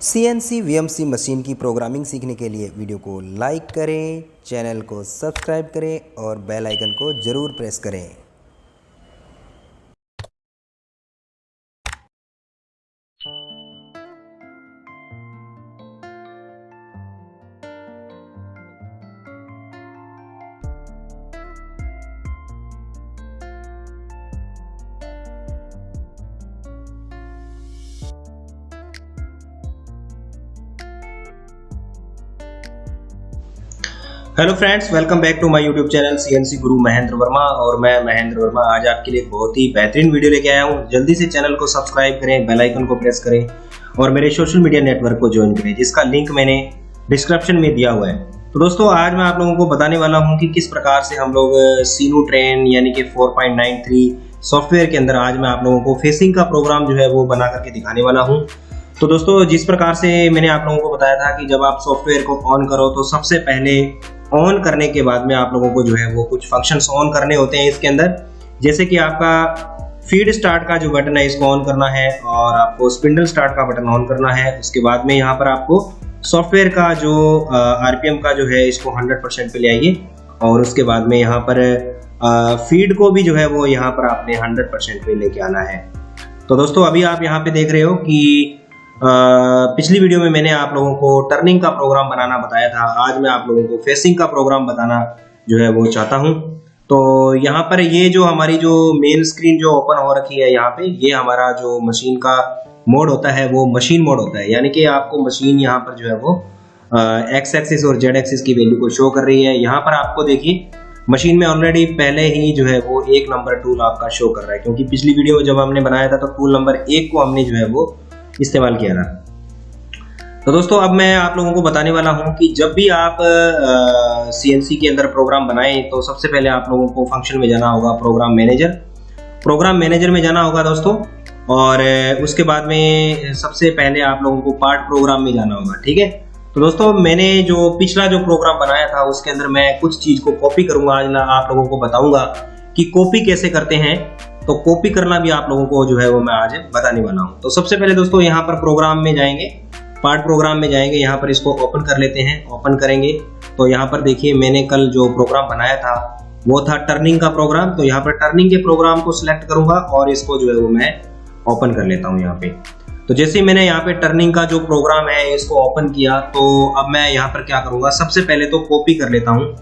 CNC VMC machine की programming सीखने के लिए वीडियो को लाइक करें, चैनल को सब्सक्राइब करें और बेल आइकन को ज़रूर प्रेस करें। Hello friends, welcome back to my YouTube channel CNC Guru Mahendra Verma. और मैं महेंद्र वर्मा आज आपके लिए एक बहुत ही बेहतरीन वीडियो लेके आया हूँ। जल्दी से चैनल को सब्सक्राइब करें, बेल आइकन को प्रेस करें और मेरे सोशल मीडिया नेटवर्क को ज्वाइन करें, जिसका लिंक मैंने डिस्क्रिप्शन में दिया हुआ है। तो दोस्तों, आज मैं आप लोगों को बताने वाला हूँ कि किस प्रकार से हम लोग सीनू ट्रेन यानी कि 4.93 सॉफ्टवेयर के अंदर आज मैं आप लोगों को फेसिंग का प्रोग्राम जो है वो बना करके दिखाने वाला हूँ। तो दोस्तों, जिस प्रकार से मैंने आप लोगों को बताया था कि जब आप सॉफ्टवेयर को ऑन करो तो सबसे पहले ऑन करने के बाद में आप लोगों को जो है वो कुछ फंक्शंस ऑन करने होते हैं इसके अंदर, जैसे कि आपका फीड स्टार्ट का जो बटन है इसको ऑन करना है और आपको स्पिंडल स्टार्ट का बटन ऑन करना है। उसके बाद में यहाँ पर आपको सॉफ्टवेयर का जो RPM का जो है इसको 100% पे ले आइए और उसके बाद में यहाँ पर फीड को भी जो है वो यहाँ पर आपने 100% पे लेके आना है। तो दोस्तों, अभी आप यहाँ पे देख रहे हो कि पिछली वीडियो में मैंने आप लोगों को टर्निंग का प्रोग्राम बनाना बताया था। आज मैं आप लोगों को फेसिंग का प्रोग्राम बताना जो है वो चाहता हूं। तो यहाँ पर ये जो हमारी जो मेन स्क्रीन जो ओपन हो रखी है, यहाँ पे ये हमारा जो मशीन का मोड होता है वो मशीन मोड होता है, यानी कि आपको मशीन यहाँ पर जो है वो एक्स एक्सिस और जेड एक्सिस की वैल्यू को शो कर रही है। यहाँ पर आपको देखिए मशीन में ऑलरेडी पहले ही जो है वो 1 नंबर टूल आपका शो कर रहा है, क्योंकि पिछली वीडियो में जब हमने बनाया था तो टूल नंबर 1 को हमने जो है वो इस्तेमाल किया था। तो दोस्तों, अब मैं आप लोगों को बताने वाला हूं कि जब भी आप CNC के अंदर प्रोग्राम बनाएं तो सबसे पहले आप लोगों को फंक्शन में जाना होगा, प्रोग्राम मैनेजर में जाना होगा दोस्तों। और उसके बाद में सबसे पहले आप लोगों को पार्ट प्रोग्राम में जाना होगा, ठीक है। तो दोस्तों, मैंने जो पिछला जो प्रोग्राम बनाया था उसके अंदर मैं कुछ चीज को कॉपी करूंगा। आज आप लोगों को बताऊंगा कि कॉपी कैसे करते हैं। तो कॉपी करना भी आप लोगों को जो है वो मैं आज बताने वाला हूं। तो सबसे पहले दोस्तों, यहाँ पर प्रोग्राम में जाएंगे, पार्ट प्रोग्राम में जाएंगे, यहाँ पर इसको ओपन कर लेते हैं। ओपन करेंगे तो यहाँ पर देखिए मैंने कल जो प्रोग्राम बनाया था वो था टर्निंग का प्रोग्राम। तो यहाँ पर टर्निंग के प्रोग्राम को सिलेक्ट करूंगा और इसको जो है वो मैं ओपन कर लेता हूँ यहाँ पे। तो जैसे ही मैंने यहाँ पे टर्निंग का जो प्रोग्राम है इसको ओपन किया, तो अब मैं यहाँ पर क्या करूंगा, सबसे पहले तो कॉपी कर लेता हूँ।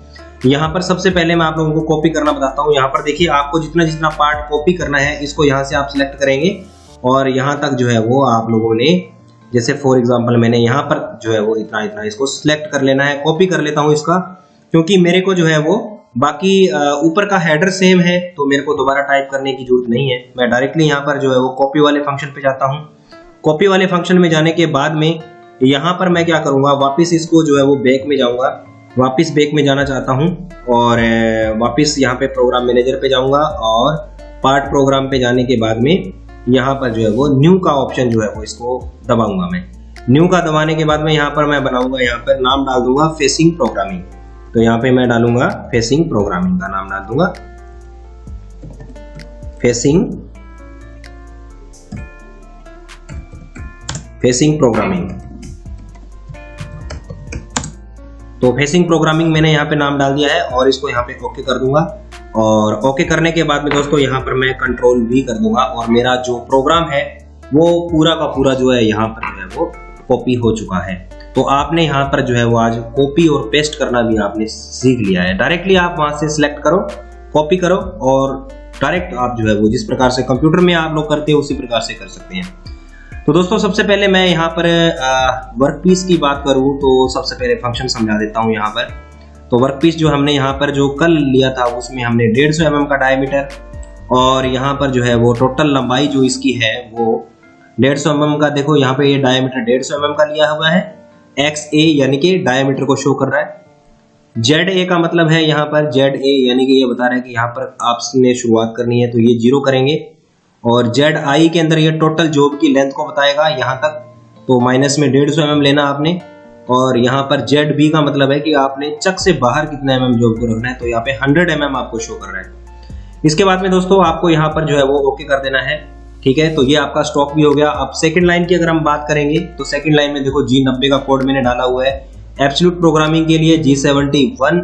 यहाँ पर सबसे पहले मैं आप लोगों को कॉपी करना बताता हूँ। यहाँ पर देखिए आपको जितना जितना पार्ट कॉपी करना है इसको यहाँ से आप सिलेक्ट करेंगे और यहाँ तक जो है वो आप लोगों ने, जैसे फॉर एग्जांपल मैंने यहाँ पर जो है वो इतना इतना इसको सिलेक्ट कर लेना है। कॉपी कर लेता हूँ इसका, क्योंकि मेरे को जो है वो बाकी ऊपर का हेडर सेम है तो मेरे को दोबारा टाइप करने की जरूरत नहीं है। मैं डायरेक्टली यहाँ पर जो है वो कॉपी वाले फंक्शन पे जाता हूँ। कॉपी वाले फंक्शन में जाने के बाद में यहाँ पर मैं क्या करूँगा, वापिस इसको जो है वो बैक में जाऊँगा, वापिस बैक में जाना चाहता हूं और वापिस यहाँ पे प्रोग्राम मैनेजर पे जाऊंगा और पार्ट प्रोग्राम पे जाने के बाद में यहाँ पर जो है वो न्यू का ऑप्शन जो है वो इसको दबाऊंगा। मैं न्यू का दबाने के बाद में यहाँ पर मैं बनाऊंगा, यहाँ पर नाम डाल दूंगा फेसिंग प्रोग्रामिंग। तो यहाँ पे मैं डालूंगा फेसिंग प्रोग्रामिंग का नाम डाल दूंगा, फेसिंग प्रोग्रामिंग। तो फेसिंग प्रोग्रामिंग मैंने यहाँ पे नाम डाल दिया है और इसको यहाँ पे ओके कर दूंगा। और ओके करने के बाद में दोस्तों यहाँ पर मैं कंट्रोल V कर दूंगा और मेरा जो प्रोग्राम है वो पूरा का पूरा जो है यहाँ पर जो है वो कॉपी हो चुका है। तो आपने यहाँ पर जो है वो आज कॉपी और पेस्ट करना भी आपने सीख लिया है। डायरेक्टली आप वहां से सिलेक्ट करो, कॉपी करो और डायरेक्ट आप जो है वो जिस प्रकार से कंप्यूटर में आप लोग करते हैं उसी प्रकार से कर सकते हैं। तो दोस्तों, सबसे पहले मैं यहाँ पर वर्कपीस की बात करूँ तो सबसे पहले फंक्शन समझा देता हूँ यहाँ पर। तो वर्कपीस जो हमने यहाँ पर जो कल लिया था उसमें हमने 150 mm का डायमीटर और यहाँ पर जो है वो टोटल लंबाई जो इसकी है वो 150 mm का, देखो यहाँ पे ये डायमीटर 150 mm का लिया हुआ है। XA यानी कि डायमीटर को शो कर रहा है। ZA का मतलब है यहाँ पर ZA यानी कि ये बता रहा है कि यहाँ पर आपने शुरुआत करनी है तो ये 0 करेंगे और ZI के अंदर ये टोटल जॉब की लेंथ को बताएगा यहाँ तक, तो माइनस में 150 mm लेना आपने। और यहाँ पर ZB का मतलब है कि आपने चक से बाहर कितना mm जॉब को रखना है, तो यहाँ पे 100 mm आपको शो कर रहा है। इसके बाद में दोस्तों आपको यहाँ पर जो है वो ओके कर देना है ठीक है, तो ये आपका स्टॉक भी हो गया। अब सेकंड लाइन की अगर हम बात करेंगे तो सेकंड लाइन में देखो G90 का कोड मैंने डाला हुआ है एब्सोल्यूट प्रोग्रामिंग के लिए, G71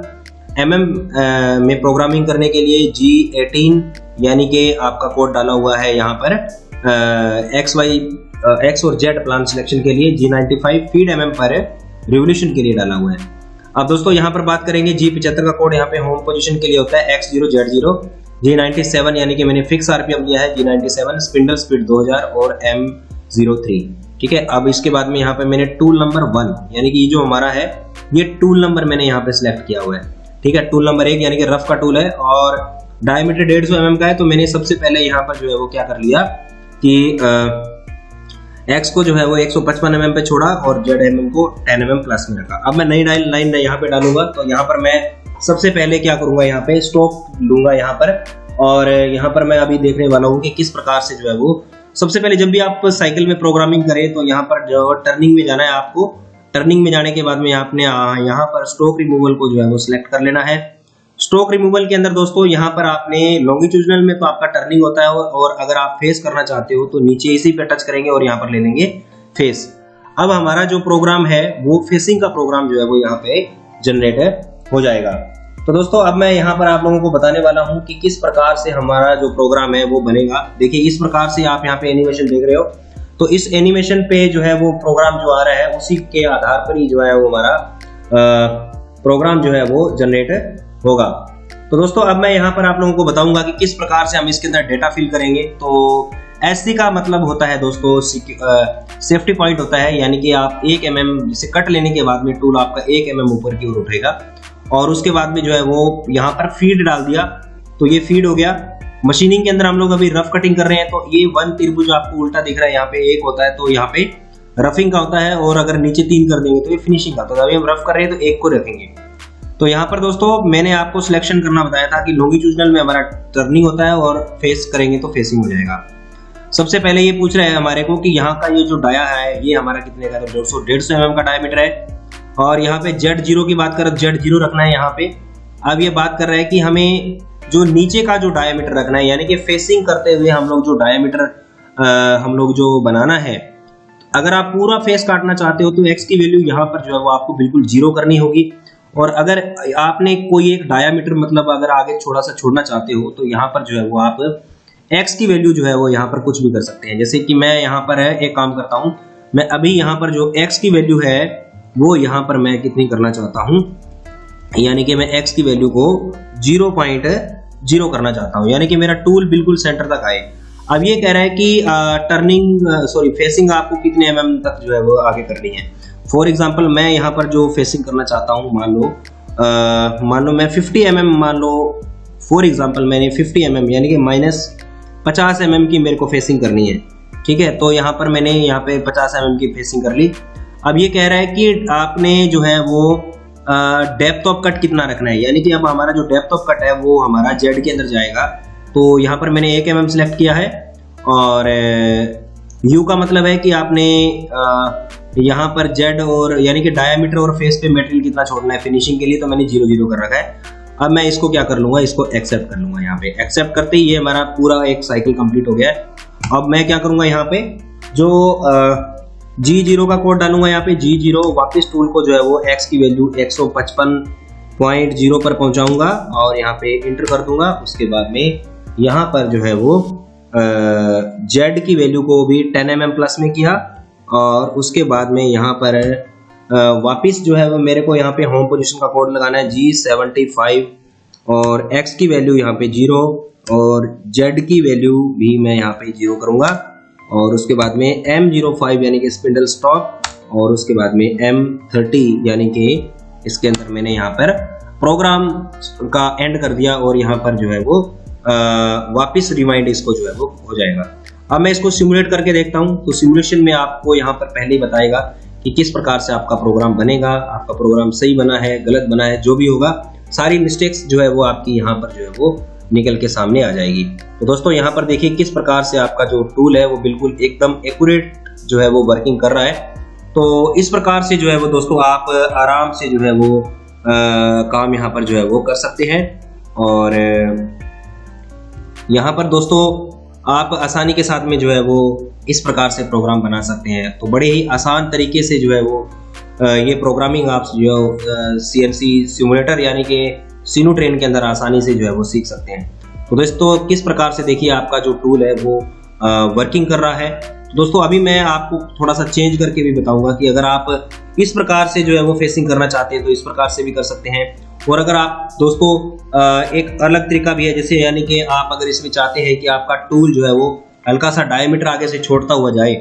में प्रोग्रामिंग करने के लिए G18 यानी कि आपका कोड डाला हुआ है यहाँ पर एक्स और जेड प्लान सिलेक्शन के लिए, G95 फीड पर रिवोल्यूशन के लिए डाला हुआ है। अब दोस्तों यहाँ पर बात करेंगे G75 का कोड यहाँ पे होम पोजीशन के लिए होता है X0 Z0, G97 यानी कि मैंने फिक्स आरपीएम लिया है G97, स्पिंडल स्पीड 2000 और M03। ठीक है, अब इसके बाद में यहाँ पे मैंने टूल नंबर 1 यानी कि ये जो हमारा है ये टूल नंबर मैंने यहाँ पे सिलेक्ट किया हुआ है। ठीक है, टूल नंबर 1 यानी कि रफ का टूल है और डायमीटर 150 mm का है। तो मैंने सबसे पहले यहाँ पर जो है वो क्या कर लिया कि X को जो है वो 155 mm पे छोड़ा और ZM को 10 mm प्लस में रखा। अब मैं नई लाइन यहाँ पे डालूंगा तो यहाँ पर मैं सबसे पहले क्या करूंगा, यहाँ पे स्टॉक लूंगा यहाँ पर, और यहाँ पर मैं अभी देखने वाला हूँ कि किस प्रकार से जो है वो सबसे पहले जब भी आप साइकिल में प्रोग्रामिंग करें तो यहाँ पर जो टर्निंग में जाना है आपको। टर्निंग में जाने के बाद में आपने यहाँ पर स्टॉक रिमूवल को जो है वो सिलेक्ट कर लेना है। स्टॉक रिमूवल के अंदर दोस्तों यहाँ पर आपने लॉन्गिट्यूडनल में तो आपका टर्निंग होता है और अगर आप फेस करना चाहते हो तो नीचे इसी पे टच करेंगे और यहाँ पर ले लेंगे फेस। अब हमारा जो प्रोग्राम है वो फेसिंग का प्रोग्राम जो है वो यहाँ पे जनरेट हो जाएगा। तो दोस्तों अब मैं यहाँ पर आप लोगों को बताने वाला हूँ कि किस प्रकार से हमारा जो प्रोग्राम है वो बनेगा। देखिए इस प्रकार से आप यहाँ पे एनिमेशन देख रहे हो, तो इस एनिमेशन पे जो है वो प्रोग्राम जो आ रहा है उसी के आधार पर ही जो है वो हमारा प्रोग्राम जो है वो जनरेट होगा। तो दोस्तों अब मैं यहाँ पर आप लोगों को बताऊंगा कि किस प्रकार से हम इसके अंदर डेटा फिल करेंगे। तो एससी का मतलब होता है दोस्तों सेफ्टी पॉइंट होता है, यानी कि आप 1 mm से कट लेने के बाद में टूल आपका 1 mm ऊपर की ओर उठेगा और उसके बाद में जो है वो यहाँ पर फीड डाल दिया तो ये फीड हो गया। मशीनिंग के अंदर हम लोग अभी रफ कटिंग कर रहे हैं तो ये 1 त्रिभुज आपको उल्टा दिख रहा है, यहाँ पे 1 होता है तो यहाँ पे रफिंग का होता है, और अगर नीचे 3 कर देंगे तो ये फिनिशिंग का। तो अभी हम रफ कर रहे हैं तो 1 को रखेंगे। तो यहाँ पर दोस्तों मैंने आपको सिलेक्शन करना बताया था कि लॉन्गिट्यूडनल में हमारा टर्निंग होता है और फेस करेंगे तो फेसिंग हो जाएगा। सबसे पहले ये पूछ रहा है हमारे को कि यहाँ का ये जो डाया है ये हमारा कितने का, तो 150 mm का डायमीटर है। और यहाँ पे Z0 की बात करें, Z0 रखना है यहाँ पे। अब ये बात कर रहा है कि हमें जो नीचे का जो डायमीटर रखना है, यानी कि फेसिंग करते हुए हम लोग जो डायमीटर हम लोग जो बनाना है, अगर आप पूरा फेस काटना चाहते हो तो X की वैल्यू यहाँ पर जो है वो आपको बिल्कुल 0 करनी होगी। और अगर आपने कोई एक डायामीटर मतलब अगर आगे थोड़ा सा छोड़ना चाहते हो तो यहाँ पर जो है वो आप X की वैल्यू जो है वो यहाँ पर कुछ भी कर सकते हैं। जैसे कि मैं यहाँ पर है एक काम करता हूँ, मैं अभी यहाँ पर जो X की वैल्यू है वो यहाँ पर मैं कितनी करना चाहता हूँ, यानी कि मैं X की वैल्यू को 0.0 करना चाहता हूँ, यानी कि मेरा टूल बिल्कुल सेंटर तक आए। अब ये कह रहा है कि फेसिंग आपको कितने mm तक जो है वो आगे करनी है। फॉर एग्जाम्पल मैं यहाँ पर जो फेसिंग करना चाहता हूँ, मान लो मैं 50 mm, मान लो फॉर एग्जाम्पल मैंने 50 mm यानी कि -50 mm की मेरे को फेसिंग करनी है। ठीक है, तो यहाँ पर मैंने यहाँ पे 50 mm की फेसिंग कर ली। अब ये कह रहा है कि आपने जो है वो डेप्थ ऑफ कट कितना रखना है, यानी कि अब हमारा जो डेप्थ ऑफ कट है वो हमारा जेड के अंदर जाएगा। तो यहाँ पर मैंने 1 mm सिलेक्ट किया है और यू का मतलब है कि आपने यहाँ पर जेड और यानी कि डायमीटर और फेस पे मटेरियल कितना छोड़ना है फिनिशिंग के लिए, तो मैंने 0 कर रखा है। अब मैं इसको क्या कर लूंगा, इसको एक्सेप्ट कर लूंगा। यहाँ पे एक्सेप्ट करते ही ये हमारा पूरा एक साइकिल कंप्लीट हो गया है। अब मैं क्या करूंगा, यहाँ पे जो G0 का कोड डालूंगा, यहाँ पे G0 वापस टूल को जो है वो X की वैल्यू 155.0 पर पहुंचाऊंगा और यहाँ पे इंटर कर दूंगा। उसके बाद में यहाँ पर जो है वो Z की वैल्यू को भी 10 mm प्लस में किया और उसके बाद में यहाँ पर वापस जो है वो मेरे को यहाँ पे होम पोजीशन का कोड लगाना है G75 और X की वैल्यू यहाँ पे 0 और Z की वैल्यू भी मैं यहाँ पे 0 करूँगा और उसके बाद में M05 यानी कि स्पिंडल स्टॉप और उसके बाद में M30 यानी कि इसके अंदर मैंने यहाँ पर प्रोग्राम का एंड कर दिया और यहाँ पर जो है वो वापस रिमाइंड इसको जो है वो हो जाएगा। अब मैं इसको सिमुलेट करके देखता हूँ। तो सिमुलेशन में आपको यहाँ पर पहले ही बताएगा कि किस प्रकार से आपका प्रोग्राम बनेगा, आपका प्रोग्राम सही बना है गलत बना है, जो भी होगा सारी मिस्टेक्स जो है वो आपकी यहाँ पर जो है वो निकल के सामने आ जाएगी। तो दोस्तों यहाँ पर देखिए किस प्रकार से आपका जो टूल है वो बिल्कुल एकदम एक्यूरेट जो है वो वर्किंग कर रहा है। तो इस प्रकार से जो है वो दोस्तों आप आराम से जो है वो काम यहाँ पर जो है वो कर सकते हैं। और यहाँ पर दोस्तों आप आसानी के साथ में जो है वो इस प्रकार से प्रोग्राम बना सकते हैं। तो बड़े ही आसान तरीके से जो है वो ये प्रोग्रामिंग आप जो CNC सिमुलेटर यानी कि सीनू ट्रेन के अंदर आसानी से जो है वो सीख सकते हैं। तो दोस्तों किस प्रकार से देखिए आपका जो टूल है वो वर्किंग कर रहा है। तो दोस्तों अभी मैं आपको थोड़ा सा चेंज करके भी बताऊंगा कि अगर आप इस प्रकार से जो है वो फेसिंग करना चाहते हैं तो इस प्रकार से भी कर सकते हैं। और अगर आप दोस्तों एक अलग तरीका भी है, जैसे यानी कि आप अगर इसमें चाहते हैं कि आपका टूल जो है वो हल्का सा डायमीटर आगे से छोड़ता हुआ जाए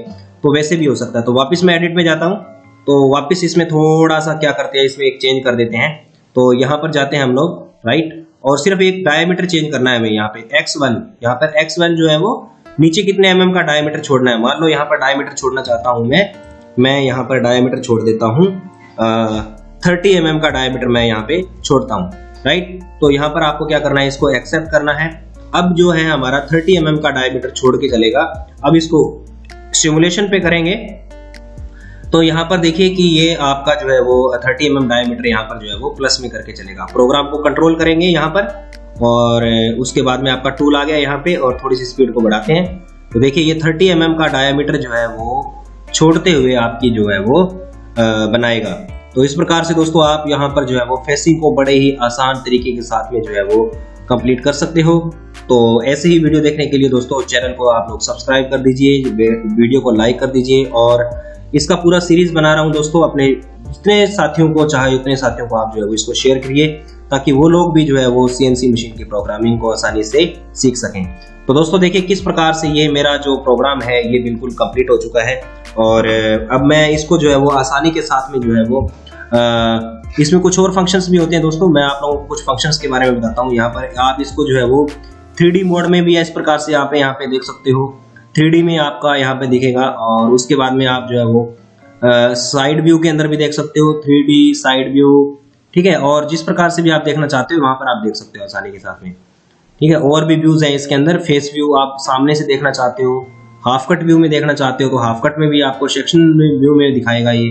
तो वैसे भी हो सकता है। तो वापस मैं एडिट में जाता हूँ, तो वापस इसमें थोड़ा सा क्या करते हैं, इसमें एक चेंज कर देते हैं। तो यहाँ पर जाते हैं हम लोग राइट, और सिर्फ एक डायमीटर चेंज करना है हमें। यहाँ पे X1, यहाँ पर X1 जो है वो नीचे कितने mm का डायमीटर छोड़ना है। मान लो यहाँ पर डायमीटर छोड़ना चाहता हूँ मैं यहाँ पर डायमीटर छोड़ देता हूँ 30 mm का डायमीटर मैं यहाँ पे छोड़ता हूँ राइट। तो यहाँ पर आपको क्या करना है, इसको एक्सेप्ट करना है। अब जो है हमारा 30 mm का डायमीटर छोड़ के चलेगा। अब इसको सिमुलेशन पे करेंगे तो यहाँ पर देखिए कि ये आपका जो है वो 30 mm डायमीटर यहाँ पर जो है वो प्लस में करके चलेगा। प्रोग्राम को कंट्रोल करेंगे यहाँ पर और उसके बाद में आपका टूल आ गया यहाँ पे, और थोड़ी सी स्पीड को बढ़ाते हैं। तो देखिए ये 30 mm का डायमीटर जो है वो छोड़ते हुए आपकी जो है वो बनाएगा। तो इस प्रकार से दोस्तों आप यहाँ पर जो है वो फेसिंग को बड़े ही आसान तरीके के साथ में जो है वो कंप्लीट कर सकते हो। तो ऐसे ही वीडियो देखने के लिए दोस्तों चैनल को आप लोग सब्सक्राइब कर दीजिए, वीडियो को लाइक कर दीजिए, और इसका पूरा सीरीज बना रहा हूँ दोस्तों। अपने जितने साथियों को चाहे उतने साथियों को आप जो है वो इसको शेयर करिए ताकि वो लोग भी जो है वो CNC मशीन की प्रोग्रामिंग को आसानी से सीख सकें। तो दोस्तों देखिए किस प्रकार से ये मेरा जो प्रोग्राम है ये बिल्कुल कंप्लीट हो चुका है, और अब मैं इसको जो है वो आसानी के साथ में जो है वो इसमें कुछ और फंक्शंस भी होते हैं दोस्तों। मैं आप लोगों को कुछ फंक्शंस के बारे में बताता हूँ। यहाँ पर आप इसको जो है वो 3D मोड में भी इस प्रकार से आप यहाँ पे देख सकते हो। 3D में आपका यहाँ पे दिखेगा, और उसके बाद में आप जो है वो साइड व्यू के अंदर भी देख सकते हो, 3D साइड व्यू, ठीक है। और जिस प्रकार से भी आप देखना चाहते हो वहां पर आप देख सकते हो आसानी के साथ में, ठीक है। और भी व्यूज हैं इसके अंदर। फेस व्यू आप सामने से देखना चाहते हो, हाफ कट व्यू में देखना चाहते हो तो हाफ कट में भी आपको सेक्शन व्यू में दिखाएगा ये।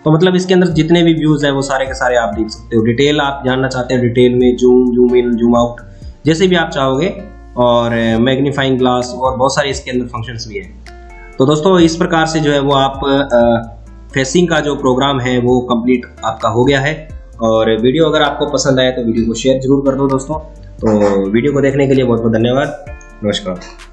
तो मतलब इसके अंदर जितने भी व्यूज हैं वो सारे के सारे आप देख सकते हो। डिटेल आप जानना चाहते हैं, डिटेल में जूम इन, जूम आउट, जैसे भी आप चाहोगे, और मैग्नीफाइंग ग्लास और बहुत सारे इसके अंदर फंक्शंस भी हैं। तो दोस्तों इस प्रकार से जो है वो आप फेसिंग का जो प्रोग्राम है वो कंप्लीट आपका हो गया है। और वीडियो अगर आपको पसंद आए तो वीडियो को शेयर जरूर कर दो दोस्तों। तो वीडियो को देखने के लिए बहुत बहुत धन्यवाद। नमस्कार।